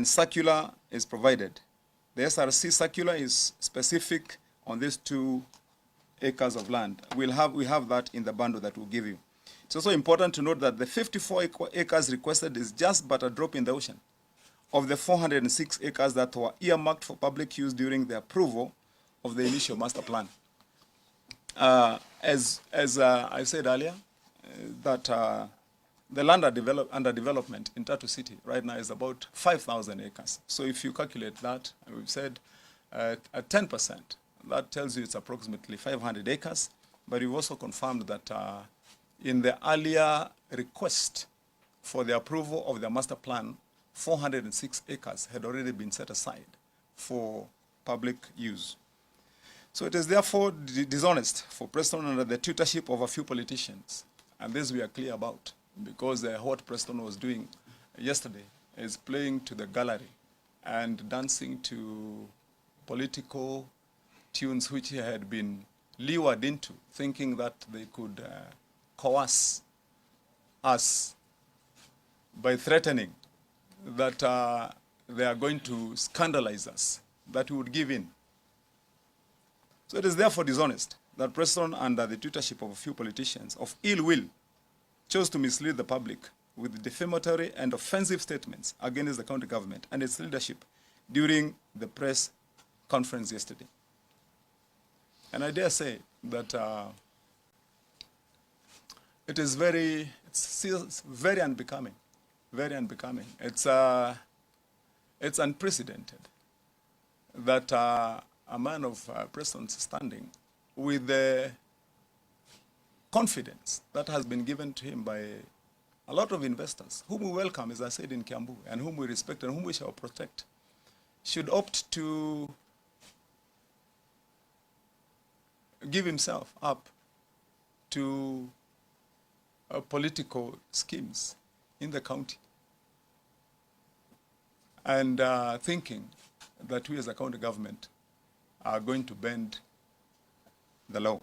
circular is provided. The SRC circular is specific on these 2 acres of land. We have that in the bundle that we'll give you. It's also important to note that the 54 acres requested is just but a drop in the ocean of the 406 acres that were earmarked for public use during the approval of the initial master plan. As I said earlier, that the land under development in Tatu City right now is about 5,000 acres. So if you calculate that, we've said at 10%, that tells you it's approximately 500 acres. But we've also confirmed that in the earlier request for the approval of the master plan, 406 acres had already been set aside for public use. So it is therefore dishonest for Preston under the tutorship of a few politicians, and this we are clear about, because what Preston was doing yesterday is playing to the gallery and dancing to political tunes which he had been lured into, thinking that they could coerce us by threatening that they are going to scandalize us, that we would give in. So it is therefore dishonest that Preston, under the tutorship of a few politicians of ill will, chose to mislead the public with defamatory and offensive statements against the county government and its leadership during the press conference yesterday. And I dare say that it's very unbecoming, very unbecoming. It's unprecedented that a man of Preston's standing, with the confidence that has been given to him by a lot of investors, whom we welcome, as I said, in Kiambu, and whom we respect and whom we shall protect, should opt to give himself up to political schemes in the county, and thinking that we as a county government are going to bend the law.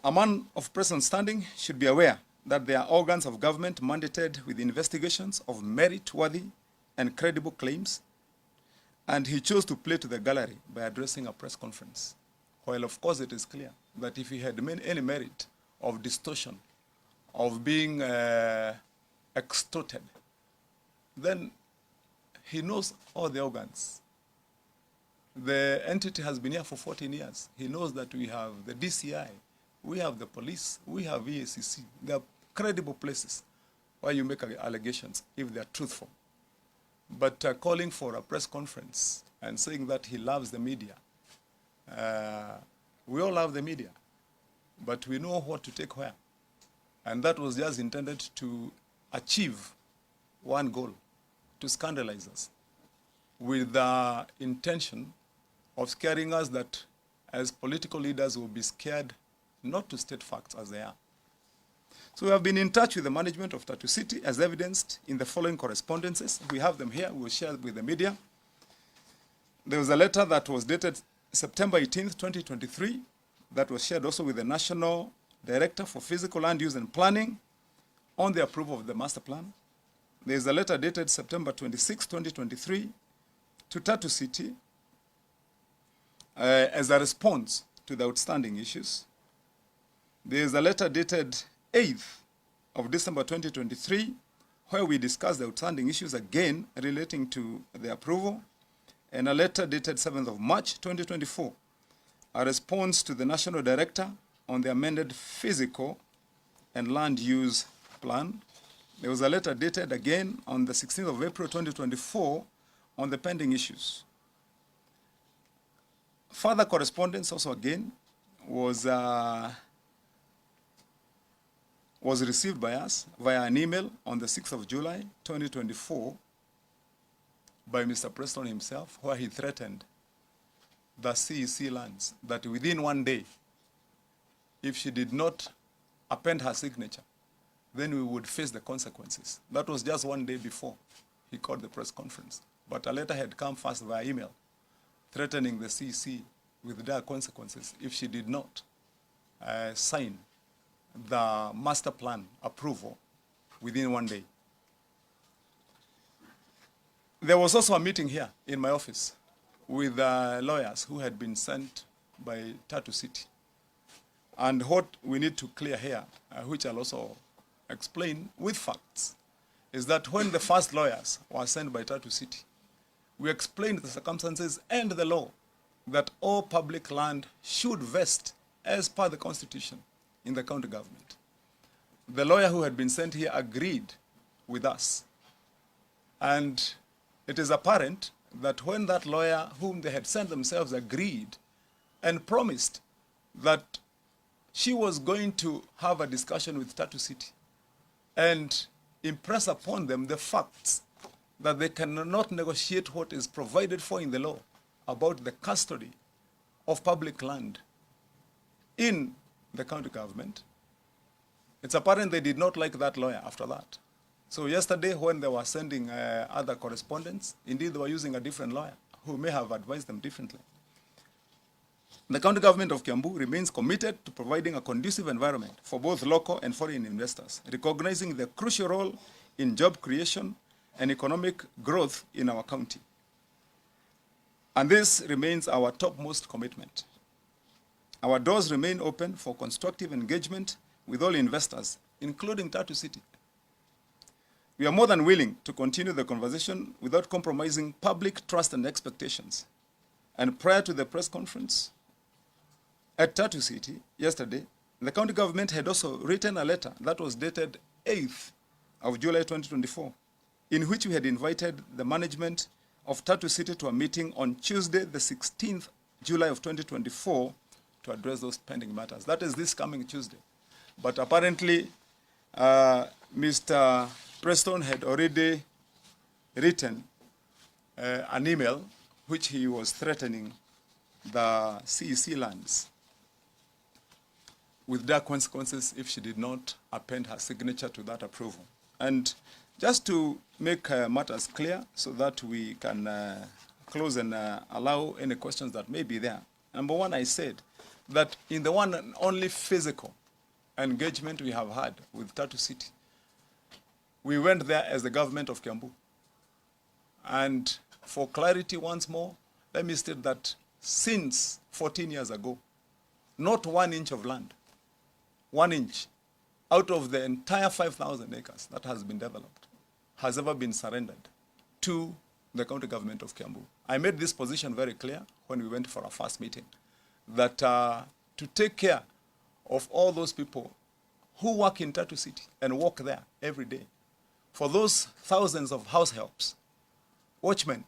A man of Preston's standing should be aware that there are organs of government mandated with investigations of merit-worthy and credible claims, and he chose to play to the gallery by addressing a press conference. While of course it is clear that if he had made any merit of distortion, of being extorted, then he knows all the organs. The entity has been here for 14 years. He knows that we have the DCI, we have the police, we have EACC. They are credible places where you make allegations if they are truthful. But calling for a press conference and saying that he loves the media, we all love the media, but we know what to take where. And that was just intended to achieve one goal, to scandalize us, with the intention of scaring us that as political leaders will be scared not to state facts as they are. So we have been in touch with the management of Tatu City, as evidenced in the following correspondences. We have them here. We will share with the media. There was a letter that was dated September 18th, 2023, that was shared also with the National Director for Physical Land Use and Planning on the approval of the master plan. There is a letter dated September 26, 2023, to Tatu City as a response to the outstanding issues. There is a letter dated 8th of December 2023, where we discussed the outstanding issues again relating to the approval, and a letter dated 7th of March 2024, a response to the National Director on the amended physical and land use plan. There was a letter dated again on the 16th of April 2024 on the pending issues. Further correspondence also again was received by us via an email on the 6th of July 2024 by Mr. Preston himself, where he threatened the CEC lands that within one day, if she did not append her signature, then we would face the consequences. That was just one day before he called the press conference. But a letter had come first via email threatening the CEC with dire consequences if she did not sign the master plan approval within one day. There was also a meeting here in my office with lawyers who had been sent by Tatu City. And what we need to clear here, which I'll also explain with facts, is that when the first lawyers were sent by Tatu City, we explained the circumstances and the law that all public land should vest as per the constitution in the county government. The lawyer who had been sent here agreed with us. And it is apparent that when that lawyer whom they had sent themselves agreed and promised that she was going to have a discussion with Tatu City and impress upon them the facts that they cannot negotiate what is provided for in the law about the custody of public land in the county government. It's apparent they did not like that lawyer after that. So yesterday when they were sending other correspondence, indeed they were using a different lawyer who may have advised them differently. The county government of Kiambu remains committed to providing a conducive environment for both local and foreign investors, recognizing the crucial role in job creation and economic growth in our county. And this remains our topmost commitment. Our doors remain open for constructive engagement with all investors, including Tatu City. We are more than willing to continue the conversation without compromising public trust and expectations. And prior to the press conference at Tatu City yesterday, the county government had also written a letter that was dated 8th of July 2024, in which we had invited the management of Tatu City to a meeting on Tuesday, the 16th July of 2024, to address those pending matters. That is this coming Tuesday. But apparently, Mr. Preston had already written an email which he was threatening the CEC lands with dire consequences if she did not append her signature to that approval. And just to make matters clear so that we can close and allow any questions that may be there. Number one, I said that in the one and only physical engagement we have had with Tatu City, we went there as the government of Kiambu. And for clarity once more, let me state that since 14 years ago, not 1 inch of land, 1 inch out of the entire 5,000 acres that has been developed has ever been surrendered to the county government of Kiambu. I made this position very clear when we went for our first meeting, that to take care of all those people who work in Tatu City and walk there every day, for those thousands of house helps, watchmen,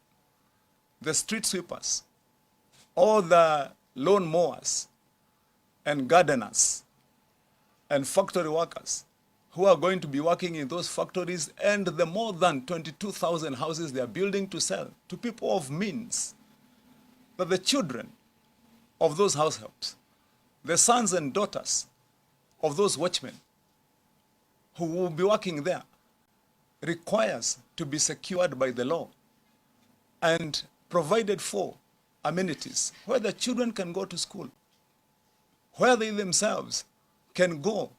the street sweepers, all the lawn mowers and gardeners and factory workers who are going to be working in those factories, and the more than 22,000 houses they are building to sell to people of means, that the children of those house helps, the sons and daughters of those watchmen who will be working there, requires to be secured by the law and provided for amenities where the children can go to school, where they themselves can go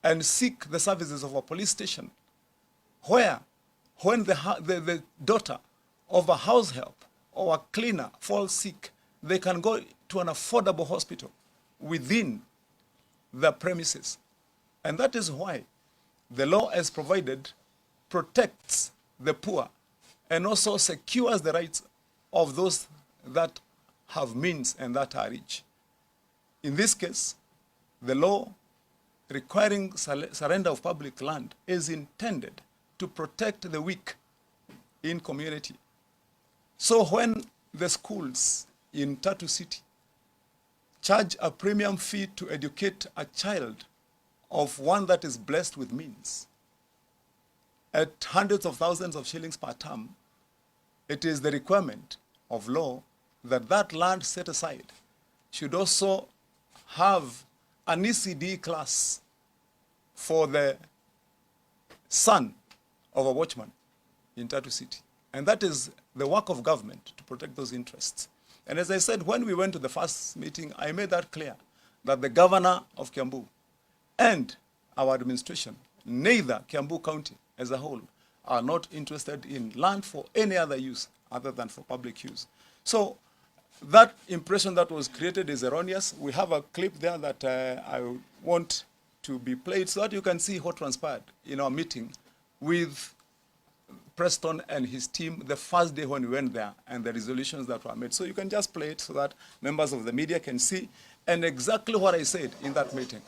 and seek the services of a police station, where when the daughter of a house help or a cleaner falls sick, they can go to an affordable hospital within the premises. And that is why the law as provided protects the poor and also secures the rights of those that have means and that are rich. In this case, the law requiring surrender of public land is intended to protect the weak in community. So when the schools in Tatu City charge a premium fee to educate a child of one that is blessed with means at hundreds of thousands of shillings per term, it is the requirement of law that that land set aside should also have an ECD class for the son of a watchman in Tatu City. And that is the work of government to protect those interests. And as I said, when we went to the first meeting, I made that clear, that the governor of Kiambu and our administration, neither Kiambu County as a whole, are not interested in land for any other use other than for public use. So that impression that was created is erroneous. We have a clip there that I want to be played so that you can see what transpired in our meeting with Preston and his team the first day when we went there and the resolutions that were made. So you can just play it so that members of the media can see and exactly what I said in that meeting.